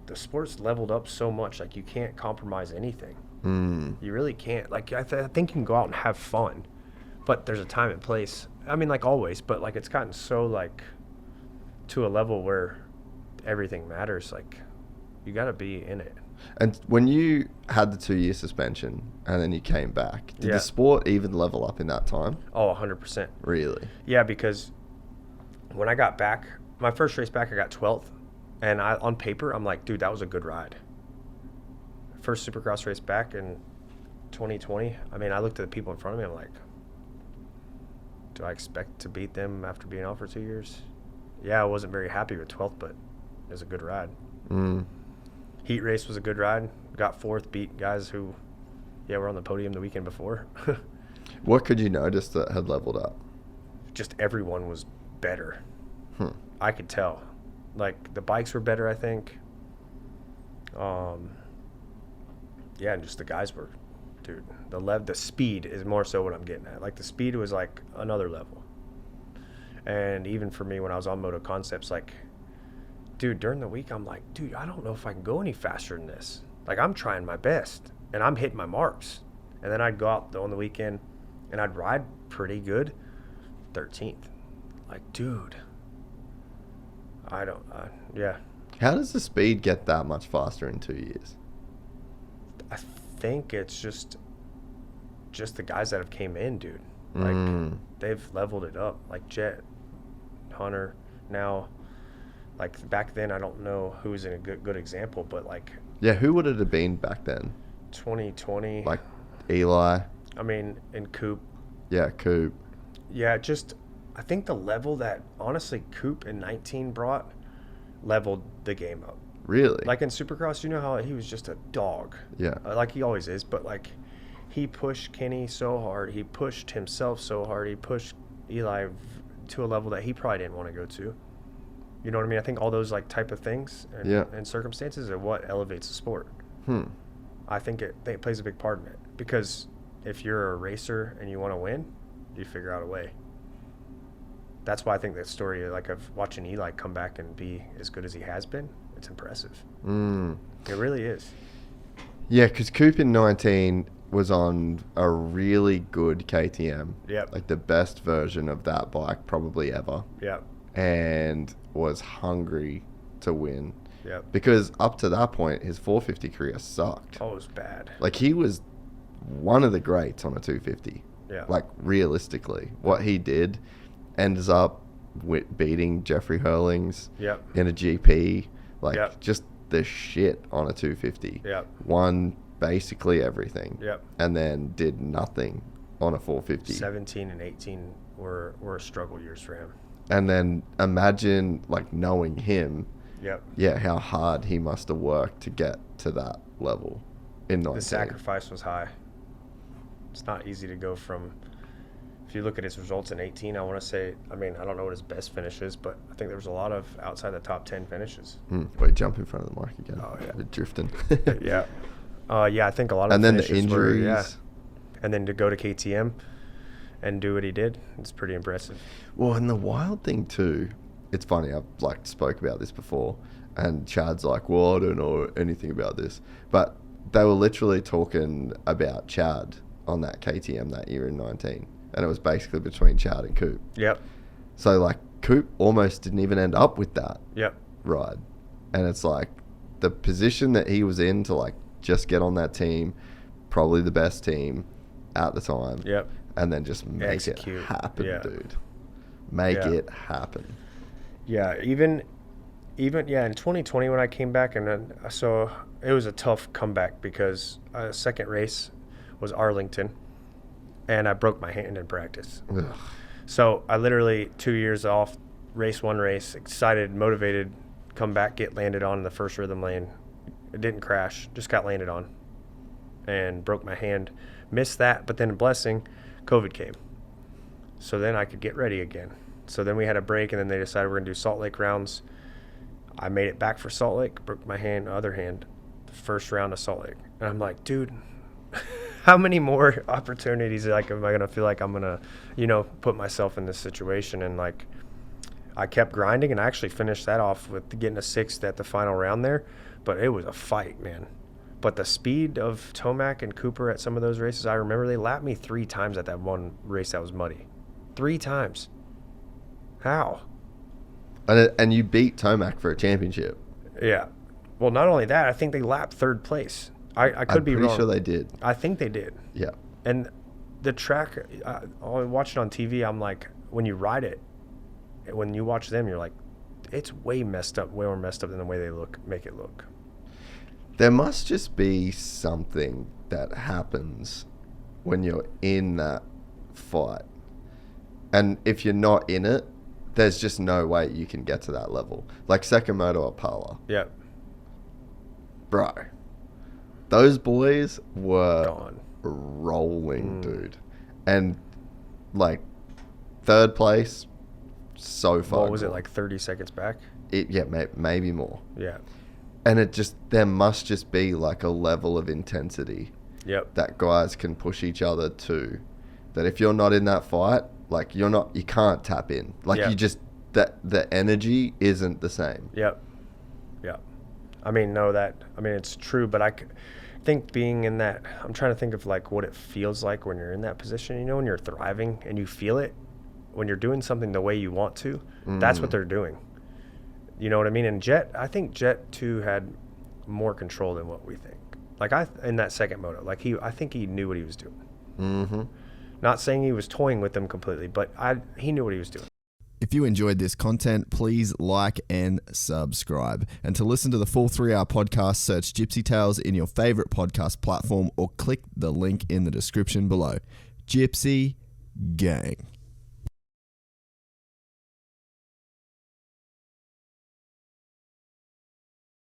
the sport's leveled up so much. Like, you can't compromise anything. You really can't. Like, I think you can go out and have fun, but there's a time and place. I mean, like always, but like it's gotten so like to a level where everything matters. Like, you got to be in it. And when you had the 2-year suspension and then you came back, did Yeah. the sport even level up in that time? Oh, 100%. Really? Yeah, because when I got back, my first race back, I got 12th. And on paper, I'm like, dude, that was a good ride. First Supercross race back in 2020. I mean, I looked at the people in front of me. I'm like, do I expect to beat them after being out for 2 years? Yeah, I wasn't very happy with 12th, but it was a good ride. Heat race was a good ride. Got 4th, beat guys who, were on the podium the weekend before. What could you notice that had leveled up? Just everyone was better. I could tell. Like, the bikes were better, I think. Yeah, and just the guys were, dude. The speed is more so what I'm getting at. Like, the speed was like another level. And even for me, when I was on Moto Concepts, like, dude, during the week, I'm like, dude, I don't know if I can go any faster than this. Like, I'm trying my best, and I'm hitting my marks. And then I'd go out on the weekend, and I'd ride pretty good, 13th. Like, dude, yeah. How does the speed get that much faster in 2 years? I think it's just the guys that have came in, dude. Like, they've leveled it up. Like Jet, Hunter, now. Like, back then, I don't know who was in a good example, but like. Yeah, who would it have been back then? 2020. Like Eli. I mean, and Coop. Yeah, Coop. Yeah, I think the level that honestly Coop in 19 brought leveled the game up. Really? Like in Supercross, you know how he was just a dog. Yeah. Like he always is, but like he pushed Kenny so hard. He pushed himself so hard. He pushed Eli to a level that he probably didn't want to go to. You know what I mean? I think all those like type of things and circumstances are what elevates the sport. I think it plays a big part in it, because if you're a racer and you want to win, you figure out a way. That's why I think that story, like, of watching Eli come back and be as good as he has been, it's impressive. It really is. Yeah, because Coop in 19 was on a really good KTM. Yep. Like the best version of that bike probably ever. Yep. And was hungry to win. Yep. Because up to that point, his 450 career sucked. Oh, it was bad. Like, he was one of the greats on a 250. Yeah. Like, realistically, what he did ends up beating Jeffrey Hurlings in a GP. Like, just the shit on a 250. Yep. Won basically everything. Yep. And then did nothing on a 450. 17 and 18 were struggle years for him. And then imagine, like, knowing him. Yep. Yeah, how hard he must have worked to get to that level in 19. The sacrifice was high. It's not easy to go from, if you look at his results in 18, I want to say, I mean, I don't know what his best finish is, but I think there was a lot of outside the top 10 finishes. Wait, jump in front of the mic again. Oh, yeah. We're drifting. Yeah. Yeah, I think a lot of and then the finishes injuries. were, and then to go to KTM and do what he did, it's pretty impressive. Well, and the wild thing too, it's funny, I've like spoke about this before, and Chad's like, well, I don't know anything about this, but they were literally talking about Chad on that KTM that year in 19, and it was basically between Chad and Coop. Yep. So like Coop almost didn't even end up with that ride, and it's like the position that he was in to like just get on that team, probably the best team at the time. Yep. And then just make it happen, dude. Make it happen. Yeah, even in 2020 when I came back, and then so it was a tough comeback because second race was Arlington, and I broke my hand in practice. Ugh. So I literally 2 years off, race one race, excited, motivated, come back, get landed on in the first rhythm lane. It didn't crash, just got landed on, and broke my hand. Missed that, but then a blessing, COVID came. So then I could get ready again. So then we had a break, and then they decided we're going to do Salt Lake rounds. I made it back for Salt Lake, broke my hand, other hand, the first round of Salt Lake. And I'm like, dude, how many more opportunities am I going to feel like I'm going to, put myself in this situation? And like, I kept grinding, and I actually finished that off with getting a 6th at the final round there. But it was a fight, man. But the speed of Tomac and Cooper at some of those races, I remember they lapped me 3 times at that one race that was muddy. 3 times. How? And you beat Tomac for a championship. Yeah. Well, not only that, I think they lapped 3rd place. I could be wrong. I'm pretty sure they did. I think they did. Yeah. And the track, I watch it on TV, I'm like, when you ride it, when you watch them, you're like, it's way messed up, way more messed up than the way they make it look. There must just be something that happens when you're in that fight. And if you're not in it, there's just no way you can get to that level. Like Sekimoto or Pala. Yeah. Bro. Those boys were Gone. rolling, dude. And, like, 3rd place, so far. What was it, like 30 seconds back? Yeah, maybe more. Yeah. And there must just be like a level of intensity that guys can push each other to. That if you're not in that fight, like you can't tap in. Like you just, the energy isn't the same. Yep. I mean, it's true, but I think being in that, I'm trying to think of like what it feels like when you're in that position, you know, when you're thriving and you feel it, when you're doing something the way you want to, that's what they're doing. You know what I mean? And I think Jet 2 had more control than what we think. Like in that second moto, like I think he knew what he was doing. Mm-hmm. Not saying he was toying with them completely, but he knew what he was doing. If you enjoyed this content, please like and subscribe. And to listen to the full 3-hour podcast, search Gypsy Tales in your favorite podcast platform or click the link in the description below. Gypsy Gang.